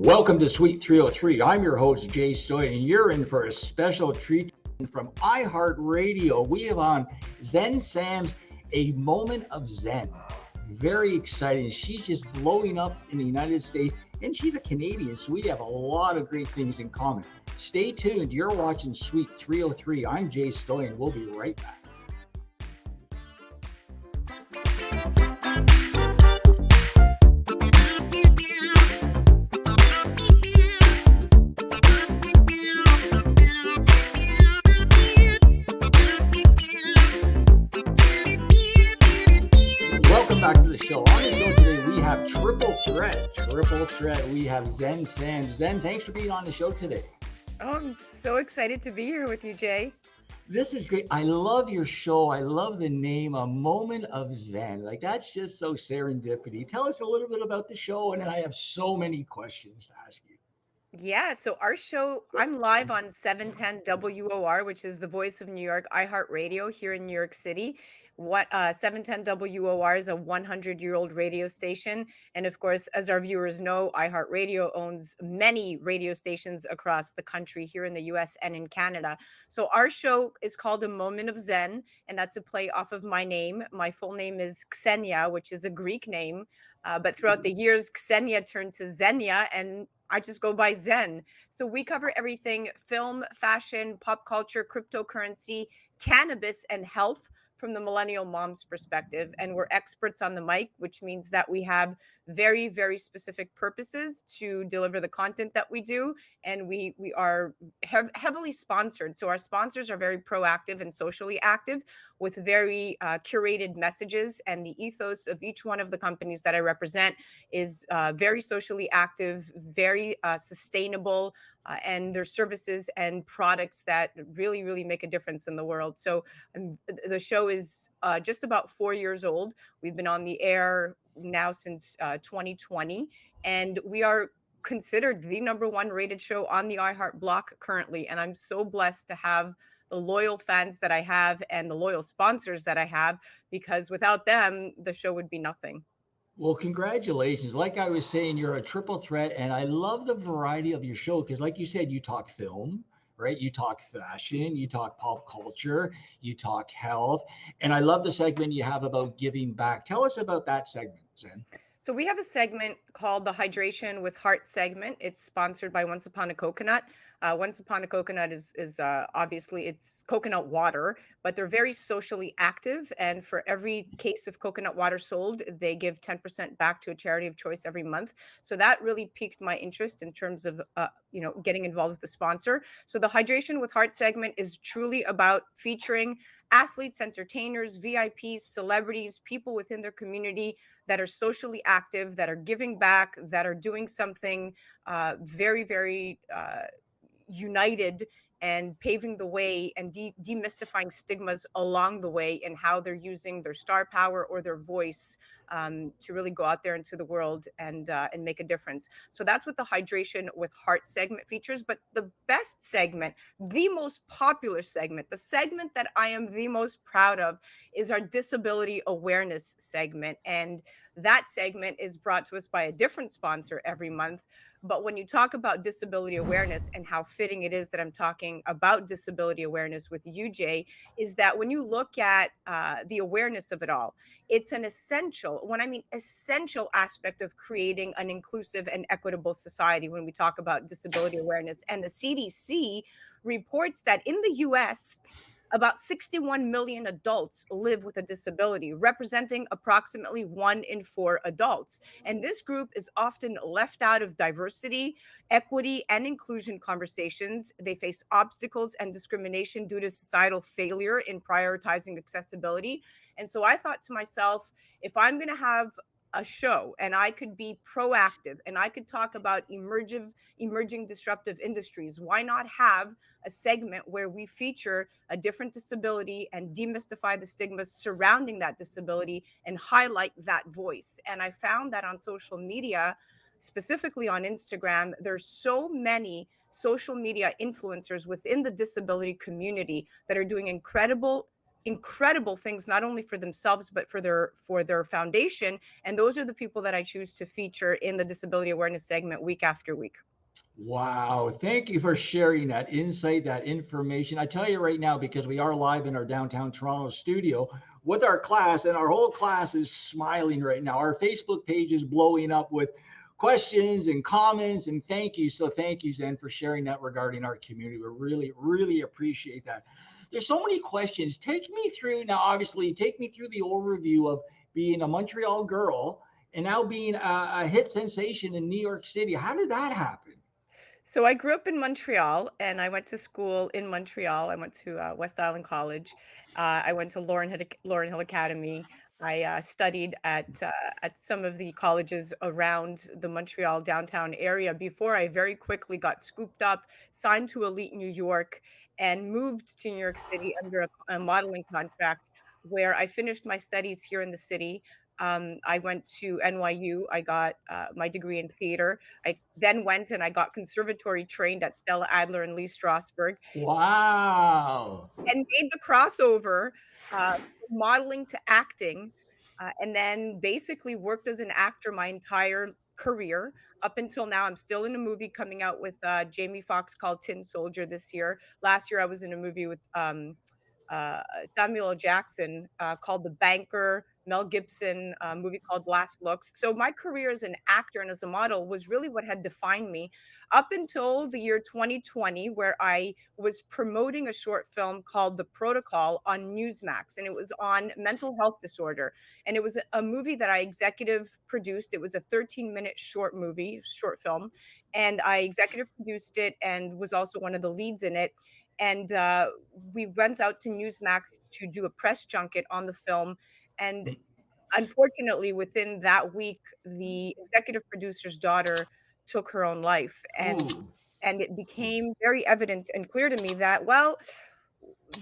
Welcome to Suite 303. I'm your host, Jay Stoyan, and you're in for a special treat from iHeartRadio. We have on Zen Sam's A Moment of Zen. Very exciting. She's just blowing up in the United States, and she's a Canadian, so we have a lot of great things in common. Stay tuned. You're watching Suite 303. I'm Jay Stoyan. We'll be right back. Back to the show. On the show today, we have triple threat. We have Zen Sam. Zen, thanks for being on the show today. Oh, I'm so excited to be here with you, Jay. This is great. I love your show. I love the name, A Moment of Zen. Like, that's just so serendipity. Tell us a little bit about the show, and then I have so many questions to ask you. Yeah, so our show, I'm live on 710 WOR, which is the voice of New York, iHeartRadio here in New York City. 710 WOR is a 100-year-old radio station. And of course, as our viewers know, iHeartRadio owns many radio stations across the country here in the US and in Canada. So our show is called A Moment of Zen, and that's a play off of my name. My full name is Ksenia, which is a Greek name. But throughout the years, Ksenia turned to Xenia, and I just go by Zen. So we cover everything: film, fashion, pop culture, cryptocurrency, cannabis, and health from the millennial mom's perspective. And we're experts on the mic, which means that we have very, very specific purposes to deliver the content that we do. And we are heavily sponsored. So our sponsors are very proactive and socially active with very curated messages. And the ethos of each one of the companies that I represent is very socially active, very sustainable, and their services and products that really, really make a difference in the world. So the show is just about 4 years old. We've been on the air now since 2020, and we are considered the number one rated show on the iHeart block currently. And I'm so blessed to have the loyal fans that I have and the loyal sponsors that I have, because without them, the show would be nothing. Well, congratulations. Like I was saying, you're a triple threat, and I love the variety of your show because, like you said, you talk film, right? You talk fashion, you talk pop culture, you talk health, and I love the segment you have about giving back. Tell us about that segment, Zen. So we have a segment called the Hydration with Heart segment. It's sponsored by Once Upon a Coconut. Once Upon a Coconut is obviously it's coconut water, but they're very socially active. And for every case of coconut water sold, they give 10% back to a charity of choice every month. So that really piqued my interest in terms of getting involved with the sponsor. So the Hydration with Heart segment is truly about featuring athletes, entertainers, VIPs, celebrities, people within their community that are socially active, that are giving back, that are doing something very, very united and paving the way and demystifying stigmas along the way and how they're using their star power or their voice to really go out there into the world and make a difference. So that's what the Hydration with Heart segment features. But the best segment, the most popular segment, the segment that I am the most proud of is our Disability Awareness segment. And that segment is brought to us by a different sponsor every month. But when you talk about disability awareness and how fitting it is that I'm talking about disability awareness with you, Jay, is that when you look at the awareness of it all, it's an essential, when I mean essential aspect of creating an inclusive and equitable society when we talk about disability awareness. And the CDC reports that in the US, about 61 million adults live with a disability, representing approximately 1 in 4 adults. And this group is often left out of diversity, equity, and inclusion conversations. They face obstacles and discrimination due to societal failure in prioritizing accessibility. And so I thought to myself, if I'm going to have a show and I could be proactive and I could talk about emerging disruptive industries, why not have a segment where we feature a different disability and demystify the stigmas surrounding that disability and highlight that voice? And I found that on social media, specifically on Instagram, there's so many social media influencers within the disability community that are doing incredible incredible things, not only for themselves but for their foundation. And those are the people that I choose to feature in the disability awareness segment week after week. Wow. Thank you for sharing that insight, that information. I tell you right now, because we are live in our downtown Toronto studio with our class, and our whole class is smiling right now. Our Facebook page is blowing up with questions and comments, and thank you. So, thank you, Zen, for sharing that regarding our community. We really, really appreciate that. There's so many questions. Take me through now, obviously, take me through the overview of being a Montreal girl and now being a hit sensation in New York City. How did that happen? So I grew up in Montreal, and I went to school in Montreal. I went to West Island College. I went to Lauren Hill Academy. I studied at some of the colleges around the Montreal downtown area before I very quickly got scooped up, signed to Elite New York, and moved to New York City under a modeling contract, where I finished my studies here in the city. I went to NYU. I got my degree in theater. I then went and I got conservatory trained at Stella Adler and Lee Strasberg, Wow. and made the crossover, from modeling to acting, and then basically worked as an actor my entire career up until now. I'm still in a movie coming out with Jamie Foxx called Tin Soldier this year. Last year I was in a movie with Samuel L. Jackson called The Banker, Mel Gibson, a movie called Last Looks. So my career as an actor and as a model was really what had defined me up until the year 2020, where I was promoting a short film called The Protocol on Newsmax, and it was on mental health disorder. And it was a movie that I executive produced. It was a 13-minute short film, and I executive produced it and was also one of the leads in it. And we went out to Newsmax to do a press junket on the film. And unfortunately, within that week, the executive producer's daughter took her own life. And Ooh. it became very evident and clear to me that, well,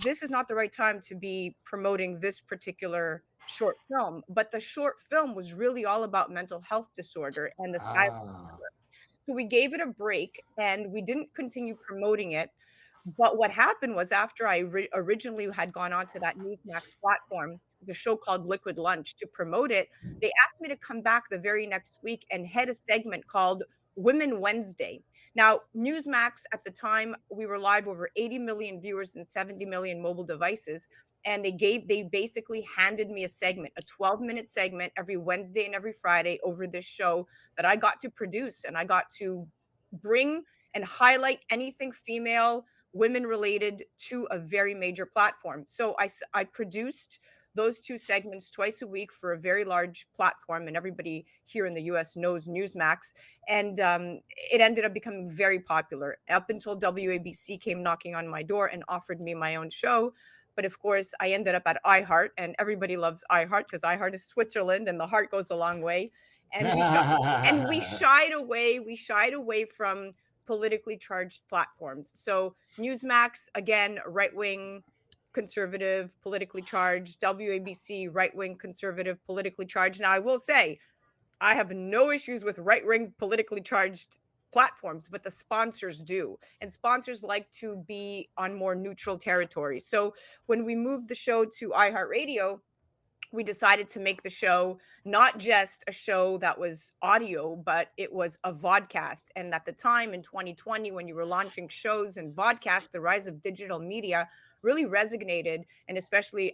this is not the right time to be promoting this particular short film. But the short film was really all about mental health disorder and the silence. Ah. So we gave it a break and we didn't continue promoting it. But what happened was, after I originally had gone onto that Newsmax platform, the show called Liquid Lunch, to promote it, they asked me to come back the very next week and head a segment called Women Wednesday. Now, Newsmax at the time, we were live over 80 million viewers and 70 million mobile devices. And they basically handed me a segment, a 12-minute segment every Wednesday and every Friday over this show that I got to produce. And I got to bring and highlight anything female, women related, to a very major platform. So I produced those two segments twice a week for a very large platform, and everybody here in the US knows Newsmax. And it ended up becoming very popular up until WABC came knocking on my door and offered me my own show. But of course, I ended up at iHeart, and everybody loves iHeart because iHeart is Switzerland, and the heart goes a long way. And we shied away. We shied away from politically charged platforms. So Newsmax, again, right wing, conservative, politically charged. WABC, right wing, conservative, politically charged. Now, I will say, I have no issues with right wing, politically charged platforms, but the sponsors do. And sponsors like to be on more neutral territory. So when we moved the show to iHeartRadio, we decided to make the show not just a show that was audio, but it was a vodcast. And at the time in 2020, when you were launching shows and vodcasts, the rise of digital media really resonated. And especially,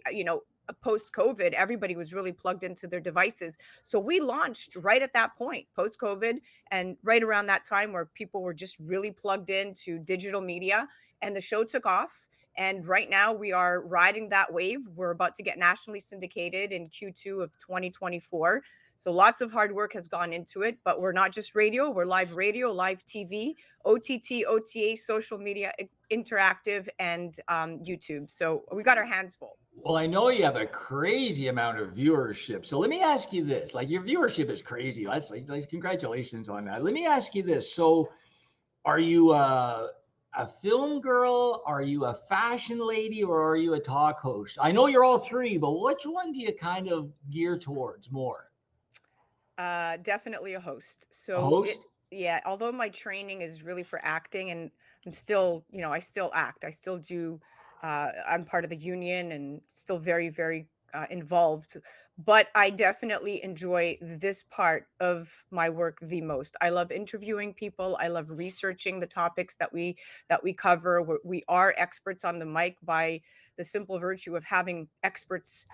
post COVID, everybody was really plugged into their devices. So we launched right at that point, post COVID, and right around that time where people were just really plugged into digital media. And the show took off. And right now we are riding that wave. We're about to get nationally syndicated in Q2 of 2024. So lots of hard work has gone into it, but we're not just radio, live TV, OTT, OTA, social media, interactive, and YouTube. So we got our hands full. Well, I know you have a crazy amount of viewership. So let me ask you this: like your viewership is crazy. That's like congratulations on that. Let me ask you this: so, are you a film girl? Are you a fashion lady? Or are you a talk host? I know you're all three, but which one do you kind of gear towards more? Definitely a host. A So host? yeah, although my training is really for acting, and I'm still, I still act. I still do I'm part of the union and still very, very involved. But I definitely enjoy this part of my work the most. I love interviewing people. I love researching the topics that we cover. We are experts on the mic by the simple virtue of having experts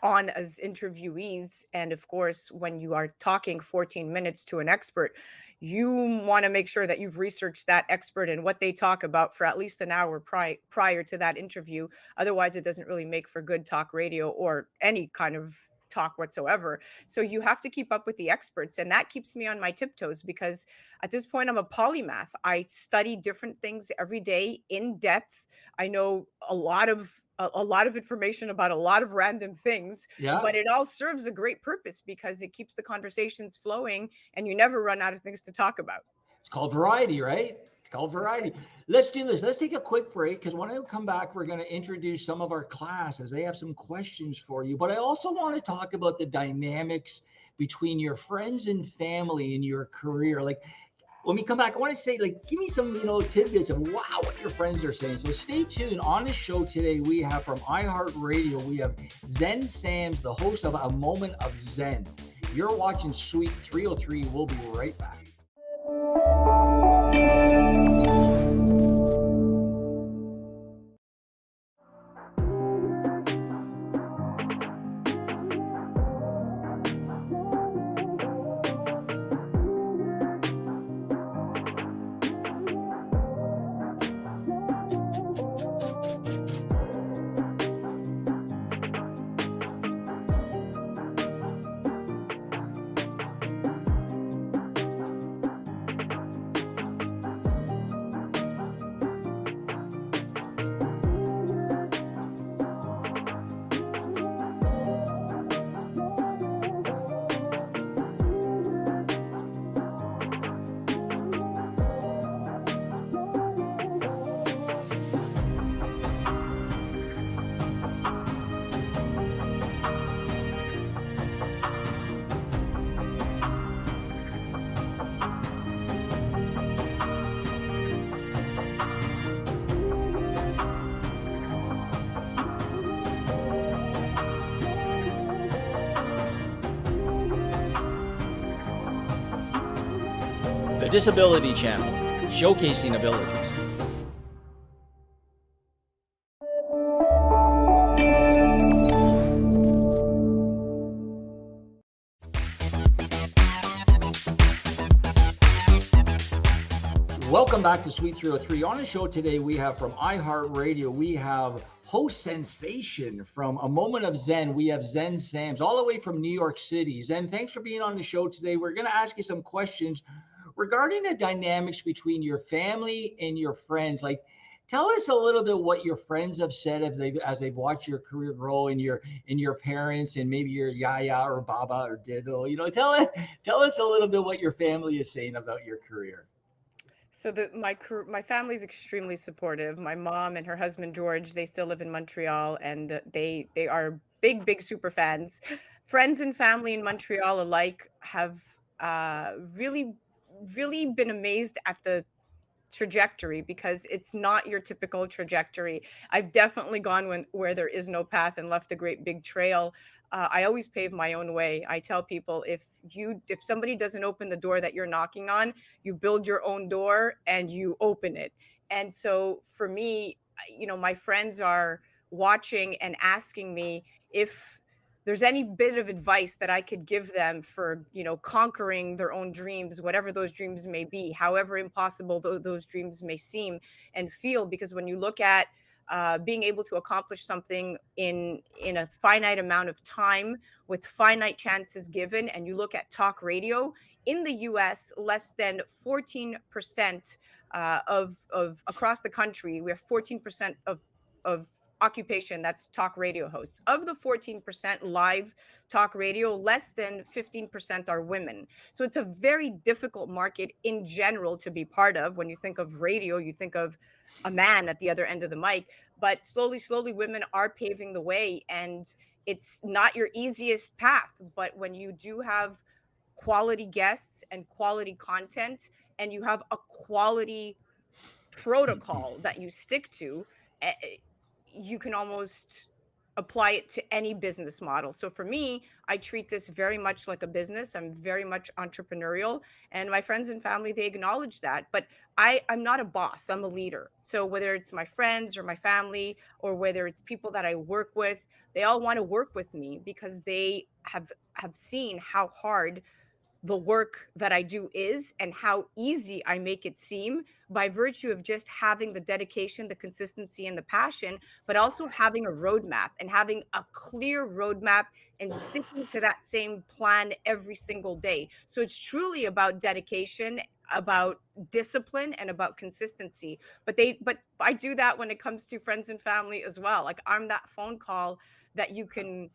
on as interviewees. And of course, when you are talking 14 minutes to an expert, you want to make sure that you've researched that expert and what they talk about for at least an hour prior to that interview. Otherwise, it doesn't really make for good talk radio or any kind of talk whatsoever. So you have to keep up with the experts. And that keeps me on my tiptoes because at this point, I'm a polymath. I study different things every day in depth. I know a lot of information about a lot of random things, Yeah. but it all serves a great purpose because it keeps the conversations flowing and you never run out of things to talk about. It's called variety, right? It's called That's variety. right. Let's do this. Let's take a quick break because when I come back, we're going to introduce some of our classes. They have some questions for you. But I also want to talk about the dynamics between your friends and family in your career. Like when we come back, I want to say, like, give me some, tidbits of wow, what your friends are saying. So stay tuned. On the show today, we have from iHeartRadio, we have Zen Sams, the host of A Moment of Zen. You're watching Suite 303. We'll be right back. The Disability Channel, showcasing abilities. Welcome back to Suite 303. On the show today, we have from iHeartRadio, we have host sensation from A Moment of Zen. We have Zen Sams all the way from New York City. Zen, thanks for being on the show today. We're going to ask you some questions regarding the dynamics between your family and your friends. Like, tell us a little bit what your friends have said as they've watched your career grow, and your parents and maybe your yaya or baba or diddle. Tell us a little bit what your family is saying about your career. So my family's extremely supportive. My mom and her husband George, they still live in Montreal, and they are big super fans. Friends and family in Montreal alike have really been amazed at the trajectory because it's not your typical trajectory. I've definitely gone where there is no path and left a great big trail. I always pave my own way. I tell people if somebody doesn't open the door that you're knocking on, you build your own door and you open it. And so for me, my friends are watching and asking me if there's any bit of advice that I could give them for, conquering their own dreams, whatever those dreams may be, however impossible those dreams may seem and feel. Because when you look at being able to accomplish something in a finite amount of time with finite chances given, and you look at talk radio in the U.S., less than 14% of across the country, we have 14% of occupation that's talk radio hosts. Of the 14% live talk radio, less than 15% are women. So it's a very difficult market in general to be part of. When you think of radio, you think of a man at the other end of the mic, but slowly women are paving the way, and it's not your easiest path, but when you do have quality guests and quality content and you have a quality protocol that you stick to, eh, you can almost apply it to any business model. So for me, I treat this very much like a business. I'm very much entrepreneurial, and my friends and family, they acknowledge that. But I'm not a boss, I'm a leader. So whether it's my friends or my family, or whether it's people that I work with, they all want to work with me because they have seen how hard the work that I do is and how easy I make it seem by virtue of just having the dedication, the consistency, and the passion, but also having a roadmap and having a clear roadmap and sticking to that same plan every single day. So it's truly about dedication, about discipline, and about consistency. But I do that when it comes to friends and family as well. Like I'm that phone call that you can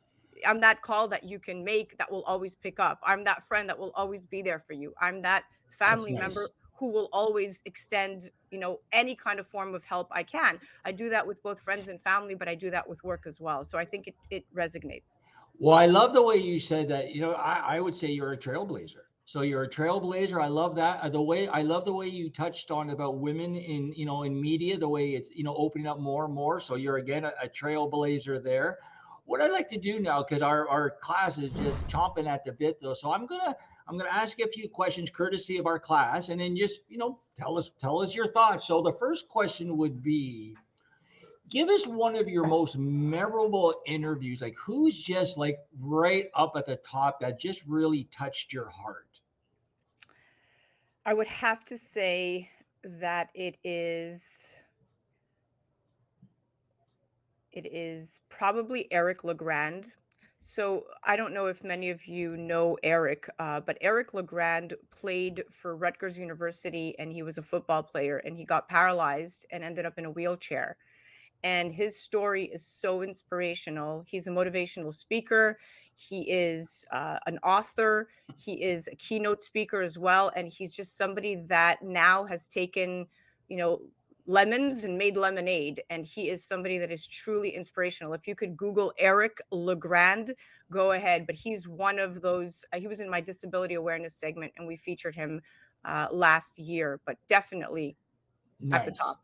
I'm that call that you can make that will always pick up. I'm that friend that will always be there for you. I'm that That's family member nice. who will always extend, any kind of form of help I can. I do that with both friends and family, but I do that with work as well. So I think it resonates. Well, I love the way you said that. I would say you're a trailblazer. So you're a trailblazer. I love that. I love the way you touched on about women in media, the way it's, opening up more and more. So you're again a trailblazer there. What I'd like to do now, because our class is just chomping at the bit though. So I'm gonna ask you a few questions courtesy of our class, and then just, tell us your thoughts. So the first question would be, give us one of your most memorable interviews. Like who's just like right up at the top that just really touched your heart? I would have to say that it is probably Eric Legrand. So I don't know if many of you know Eric, but Eric Legrand played for Rutgers University, and he was a football player, and he got paralyzed and ended up in a wheelchair. And his story is so inspirational. He's a motivational speaker. He is an author. He is a keynote speaker as well. And he's just somebody that now has taken, you know, lemons and made lemonade. And he is somebody that is truly inspirational. If you could Google Eric Legrand, go ahead. But he's one of those. He was in my disability awareness segment, and we featured him last year. But definitely at the Nice. top.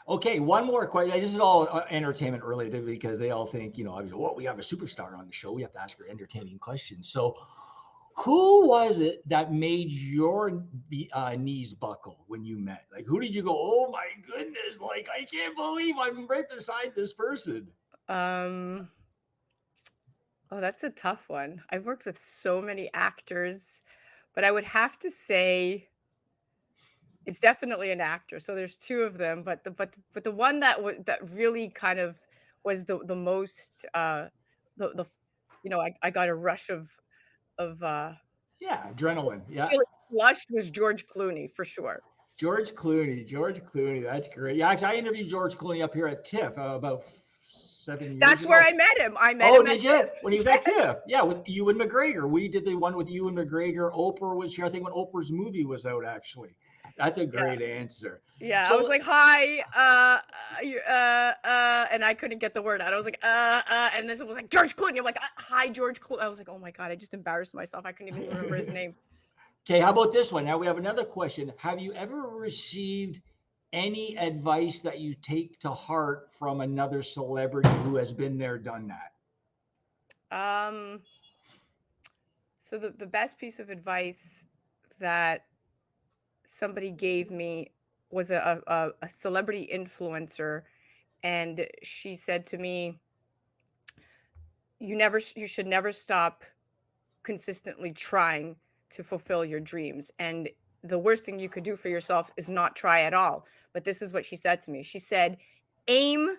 Okay, one more question. This is all entertainment related because they all think, obviously, well, we have a superstar on the show. We have to ask her entertaining questions. So, who was it that made your knees buckle when you met? Like, who did you go, oh my goodness, like, I can't believe I'm right beside this person? Um, Oh, that's a tough one. I've worked with so many actors, but I would have to say it's definitely an actor. So there's two of them, but the one that really kind of was the most the I got a rush of Yeah, adrenaline. Yeah. feeling flushed was George Clooney for sure. George Clooney. George Clooney. That's great. Yeah, actually, I interviewed George Clooney up here at TIFF about 7 years That's where ago. I met him. I met Oh, him did at you? TIFF. When he was at Yes. TIFF. Yeah, with Ewan McGregor. We did the one with Ewan McGregor. Oprah was here. I think when Oprah's movie was out, actually. That's a Yeah. great answer. Yeah, I was So, like, "Hi, and I couldn't get the word out. I was like, and this was like George Clooney. I'm like, "Hi, George Clooney." I was like, "Oh my god, I just embarrassed myself. I couldn't even remember his name." okay, how about this one? Now we have another question. Have you ever received any advice that you take to heart from another celebrity who has been there, done that? Um, so the best piece of advice that somebody gave me was a celebrity influencer, and she said to me, you should never stop consistently trying to fulfill your dreams. And the worst thing you could do for yourself is not try at all. But this is what she said to me. She said, aim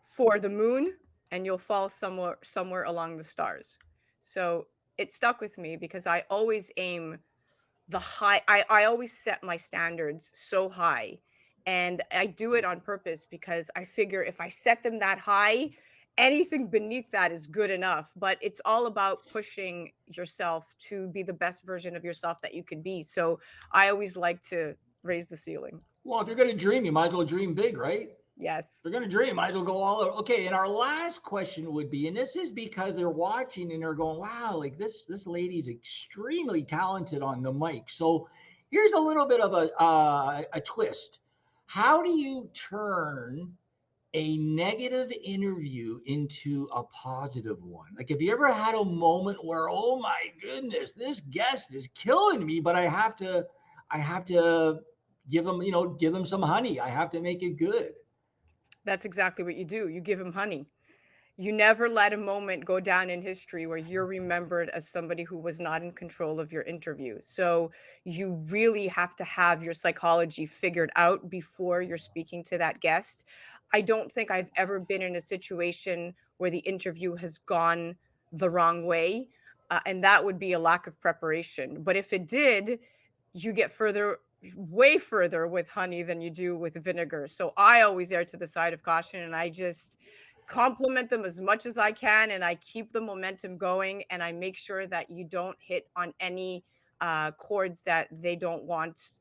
for the moon and you'll fall somewhere along the stars. So it stuck with me because I always aim the high. I always set my standards so high, and I do it on purpose because I figure if I set them that high, anything beneath that is good enough. But it's all about pushing yourself to be the best version of yourself that you could be. So I always like to raise the ceiling. Well, if you're going to dream, you might as well dream big, right? Yes. They're going to dream. Might as well go all out. Okay, and our last question would be, and this is because they're watching and they're going, "Wow, like this lady's extremely talented on the mic." So here's a little bit of a twist. How do you turn a negative interview into a positive one? Like, have you ever had a moment where, oh my goodness, this guest is killing me, but I have to give them, give them some honey. I have to make it good. That's exactly what you do. You give him honey. You never let a moment go down in history where you're remembered as somebody who was not in control of your interview. So you really have to have your psychology figured out before you're speaking to that guest. I don't think I've ever been in a situation where the interview has gone the wrong way. And that would be a lack of preparation. But if it did, you get further, way further with honey than you do with vinegar. So I always err to the side of caution, and I just compliment them as much as I can, and I keep the momentum going, and I make sure that you don't hit on any chords that they don't want.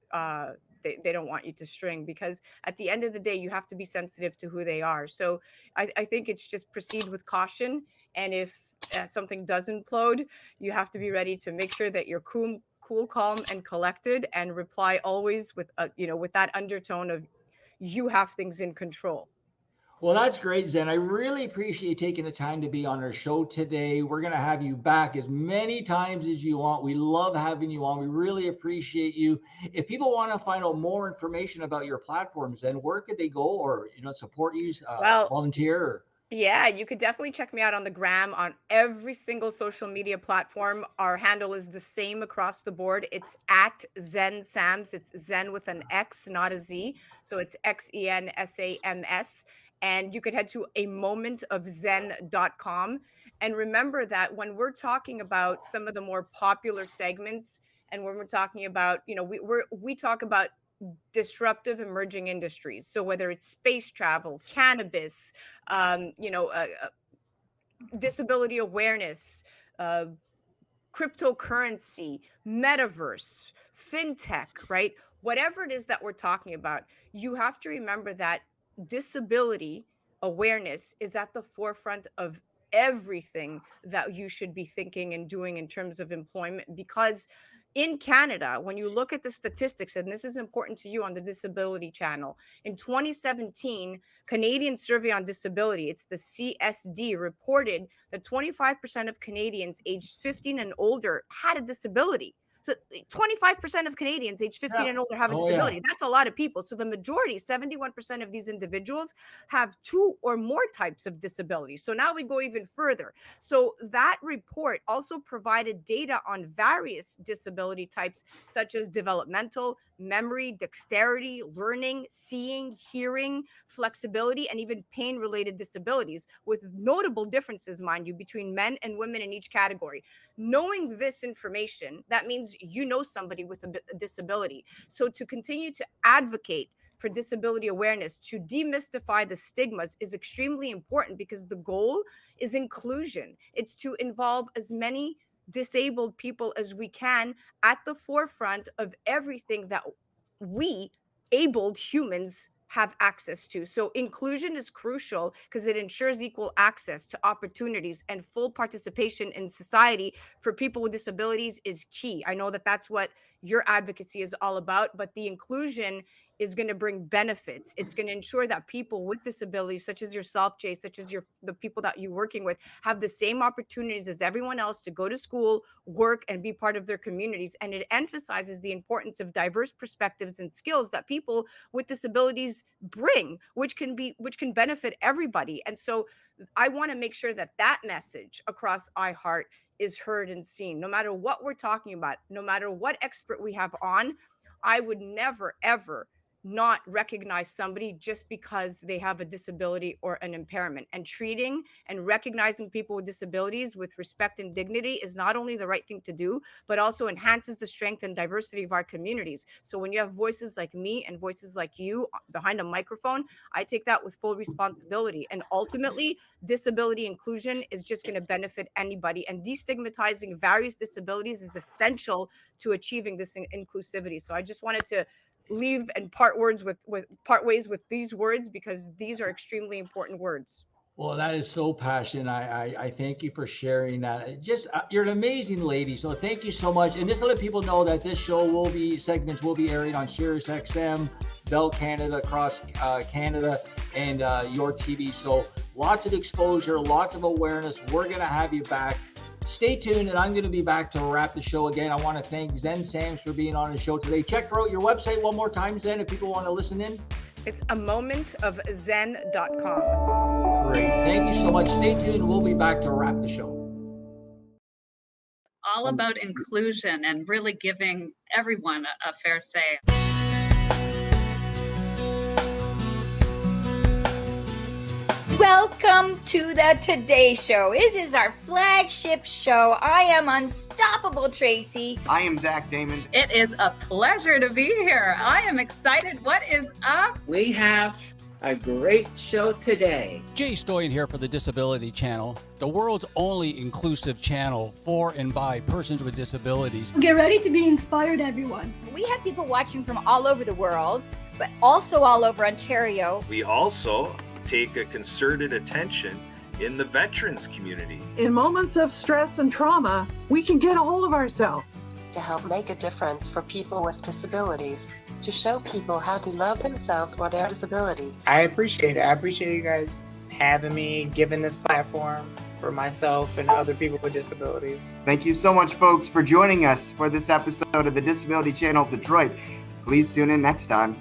They don't want you to string, because at the end of the day you have to be sensitive to who they are. So I think it's just proceed with caution, and if something does implode, you have to be ready to make sure that you're cool, calm, and collected, and reply always with with that undertone of you have things in control. Well, that's great, Zen. I really appreciate you taking the time to be on our show today. We're going to have you back as many times as you want. We love having you on. We really appreciate you. If people want to find out more information about your platforms, then where could they go, or support you, Well, volunteer? yeah, you could definitely check me out on the gram on every single social media platform. Our handle is the same across the board. It's at Zen Sams. It's Zen with an X, not a Z. So it's XENSAMS. And you could head to a momentofzen.com. And remember that when we're talking about some of the more popular segments, and when we're talking about, we talk about disruptive emerging industries. So whether it's space travel, cannabis, disability awareness, uh, cryptocurrency, metaverse, fintech, right? Whatever it is that we're talking about, you have to remember that disability awareness is at the forefront of everything that you should be thinking and doing in terms of employment. Because in Canada, when you look at the statistics, and this is important to you on the Disability Channel, in 2017, Canadian Survey on Disability, it's the CSD, reported that 25% of Canadians aged 15 and older had a disability. So 25% of Canadians aged 15 Yeah. and older have a Oh, yeah. disability. That's a lot of people. So the majority, 71% of these individuals, have two or more types of disabilities. So now we go even further. So that report also provided data on various disability types, such as developmental, memory, dexterity, learning, seeing, hearing, flexibility, and even pain related disabilities, with notable differences, mind you, between men and women in each category. Knowing this information, that means you know somebody with a disability. So to continue to advocate for disability awareness, to demystify the stigmas, is extremely important, because the goal is inclusion. It's to involve as many disabled people as we can at the forefront of everything that we abled humans have access to. So inclusion is crucial because it ensures equal access to opportunities, and full participation in society for people with disabilities is key. I know that that's what your advocacy is all about, but the inclusion is going to bring benefits. It's going to ensure that people with disabilities, such as yourself, Jay, such as the people that you're working with, have the same opportunities as everyone else to go to school, work, and be part of their communities. And it emphasizes the importance of diverse perspectives and skills that people with disabilities bring, which can benefit everybody. And so I want to make sure that that message across iHeart is heard and seen, no matter what we're talking about, no matter what expert we have on. I would never ever not recognize somebody just because they have a disability or an impairment. And treating and recognizing people with disabilities with respect and dignity is not only the right thing to do, but also enhances the strength and diversity of our communities. So when you have voices like me and voices like you behind a microphone, I take that with full responsibility. And ultimately, disability inclusion is just going to benefit anybody. And destigmatizing various disabilities is essential to achieving this inclusivity. So I just wanted to leave and part ways with these words, because these are extremely important words. Well, that is so passionate. I thank you for sharing that. Just you're an amazing lady. So thank you so much. And just to let people know that this show segments will be airing on Sirius XM, Bell Canada, across Canada, and your TV. So lots of exposure, lots of awareness. We're going to have you back. Stay tuned, and I'm going to be back to wrap the show again. I want to thank Zen Sams for being on the show today. Check out your website one more time, Zen, if people want to listen in. It's amomentofzen.com. Great. Thank you so much. Stay tuned. We'll be back to wrap the show. All about inclusion and really giving everyone a fair say. Welcome to the Today Show. This is our flagship show. I am Unstoppable Tracy. I am Zach Damon. It is a pleasure to be here. I am excited. What is up? We have a great show today. Jay Stoyan here for the Disability Channel, the world's only inclusive channel for and by persons with disabilities. Get ready to be inspired, everyone. We have people watching from all over the world, but also all over Ontario. We also take a concerted attention in the veterans community. In moments of stress and trauma, we can get a hold of ourselves. To help make a difference for people with disabilities, to show people how to love themselves or their disability. I appreciate it. I appreciate you guys having me, giving this platform for myself and other people with disabilities. Thank you so much, folks, for joining us for this episode of the Disability Channel of Detroit. Please tune in next time.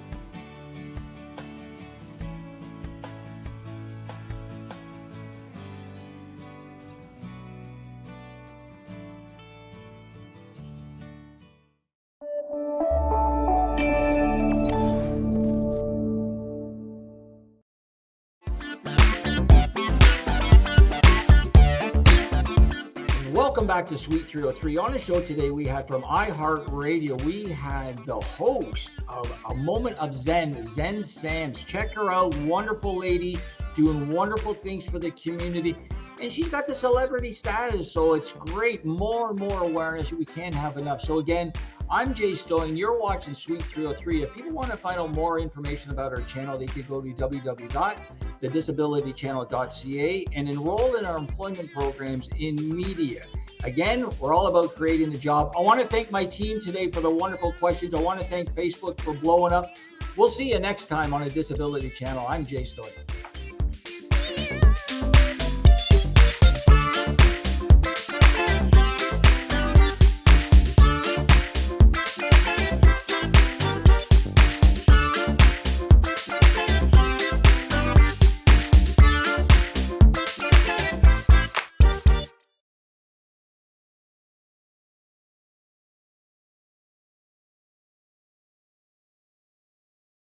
Welcome back to Suite 303. On the show today, we had from iHeartRadio, we had the host of A Moment of Zen, Zen Sams. Check her out. Wonderful lady, doing wonderful things for the community. And she's got the celebrity status, so it's great. More and more awareness. We can't have enough. So again, I'm Jay Stoyan. You're watching Suite 303. If people want to find out more information about our channel, they can go to www.thedisabilitychannel.ca and enroll in our employment programs in media. Again, we're all about creating a job. I want to thank my team today for the wonderful questions. I want to thank Facebook for blowing up. We'll see you next time on the Disability Channel. I'm Jay Stoyan.